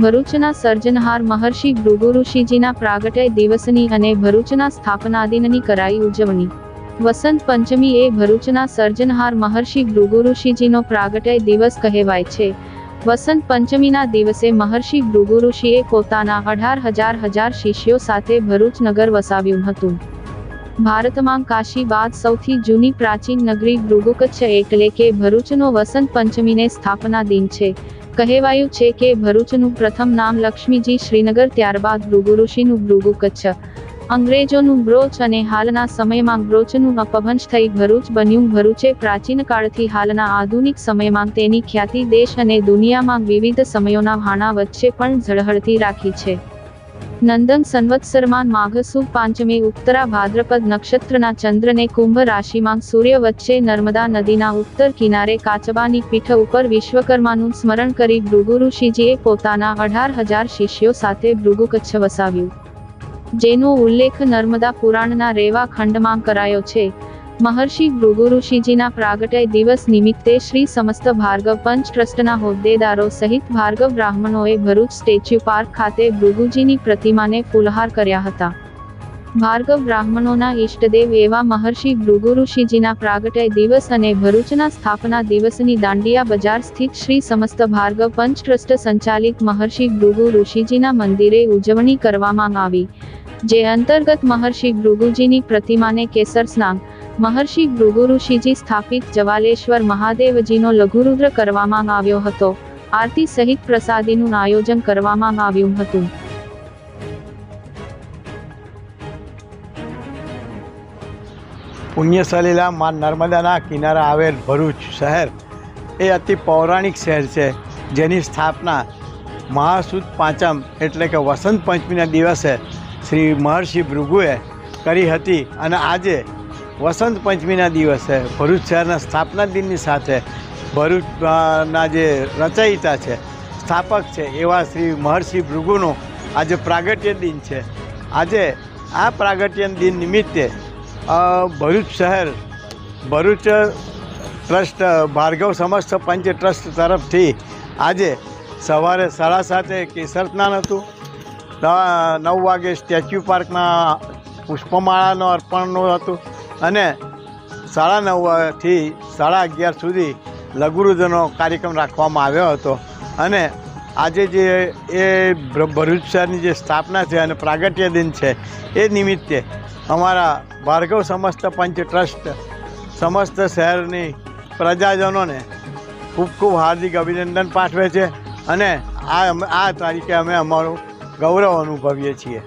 ભરૂચના સર્જનહાર મહર્ષિ ભૃગુ ઋષિજીના પ્રાગટ્ય દિવસની અને ભરૂચના સ્થાપના દિનની કરાઈ ઉજવણી। વસંત પંચમી એ ભરૂચના સર્જનહાર મહર્ષિ ભૃગુ ઋષિજીનો પ્રાગટ્ય દિવસ કહેવાય છે। વસંત પંચમીના દિવસે મહર્ષિ ભૃગુ ઋષિએ પોતાના 18,000 શિષ્યો સાથે ભરૂચ નગર વસાવ્યું હતું। ભારતમાં કાશી બાદ સૌથી જૂની પ્રાચીન નગરી ભૃગુ કચ્છ એટલે કે ભરૂચનો વસંત પંચમીને સ્થાપના દિન છે। કહેવાયું છે કે ભરૂચનું પ્રથમ નામ લક્ષ્મીજી શ્રીનગર, ત્યારબાદ ભૃગુ ઋષિનું ભૃગુ કચ્છ, અંગ્રેજોનું બ્રોચ અને હાલના સમયમાં બ્રોચનું અપભ્રંશ થઈ ભરૂચ બન્યું। ભરૂચે પ્રાચીન કાળથી હાલના આધુનિક સમયમાં તેની ખ્યાતિ દેશ અને દુનિયામાં વિવિધ સમયોના વહાણા વચ્ચે પણ ઝળહળતી રાખી છે। નંદન સંવત્સરમાં માઘ સુદ પાંચમે ઉત્તરા ભાદ્રપદ નક્ષત્રના ચંદ્રને કુંભ રાશિમાં સૂર્ય વચ્ચે નર્મદા નદીના ઉત્તર કિનારે કાચબાની પીઠ ઉપર વિશ્વકર્માનું સ્મરણ કરી ભૃગુ ઋષિજીએ પોતાના 18,000 શિષ્યો સાથે ભૃગુ કચ્છ વસાવ્યું, જેનો ઉલ્લેખ નર્મદા પુરાણના રેવા ખંડમાં કરાયો છે। મહર્ષિ ભૃગુ ઋષિજીના પ્રાગટ્ય દિવસ નિમિત્તે શ્રી સમસ્ત ભાર્ગવ પંચ ટ્રસ્ટના હોદ્દેદારો સહિત ભાર્ગવ બ્રાહ્મણોએ ભરૂચ સ્ટેચ્યુ પાર્ક ખાતે ભૃગુજીની પ્રતિમાને ફૂલહાર કર્યા હતા। ભાર્ગવ બ્રાહ્મણોના ઇષ્ટદેવ એવા મહર્ષિ ભૃગુ ઋષિજીના પ્રાગટ્ય દિવસ અને ભરૂચના સ્થાપના દિવસની દાંડિયા બજાર સ્થિત શ્રી સમસ્ત ભાર્ગવ પંચ ટ્રસ્ટ સંચાલિત મહર્ષિ ભૃગુ ઋષિજીના મંદિરે ઉજવણી કરવામાં આવી, જે અંતર્ગત મહર્ષિ ભૃગુજીની પ્રતિમાને કેસર સ્નાન, મહર્ષિ ભૃગુ ઋષિજી સ્થાપિત જવાલેશ્વર મહાદેવજીનો લઘુરુદ્ર કરવામાં આવ્યો હતો। આરતી સહિત પ્રસાદીનું આયોજન કરવામાં આવ્યું હતું। પુણ્યસલીલા માં નર્મદાના કિનારે આવેલ ભરૂચ શહેર એ અતિ પૌરાણિક શહેર છે, જેની સ્થાપના મહાસુદ પાંચમ એટલે કે વસંત પંચમીના દિવસે શ્રી મહર્ષિ ભૃગુએ કરી હતી અને આજે વસંત પંચમીના દિવસે ભરૂચ શહેરના સ્થાપના દિનની સાથે ભરૂચના જે રચયિતા છે, સ્થાપક છે એવા શ્રી મહર્ષિ ભૃગુનું આજે પ્રાગટ્ય દિન છે। આજે આ પ્રાગટ્ય દિન નિમિત્તે ભરૂચ શહેર ભરૂચ ટ્રસ્ટ ભાર્ગવ સમસ્ત પંચ ટ્રસ્ટ તરફથી આજે સવારે 7:30 કેસર સ્નાન હતું, 9 વાગે સ્ટેચ્યુ પાર્કમાં પુષ્પમાળાનો અર્પણનું હતું અને 9:30 થી 11:30 સુધી લઘુરુદ્રનો કાર્યક્રમ રાખવામાં આવ્યો હતો। અને આજે જે એ ભરૂચ શહેરની જે સ્થાપના છે અને પ્રાગટ્ય દિન છે એ નિમિત્તે અમારા ભાર્ગવ સમસ્ત પંચ ટ્રસ્ટ સમસ્ત શહેરની પ્રજાજનોને ખૂબ ખૂબ હાર્દિક અભિનંદન પાઠવે છે અને આ તારીખે અમે અમારું ગૌરવ અનુભવીએ છીએ।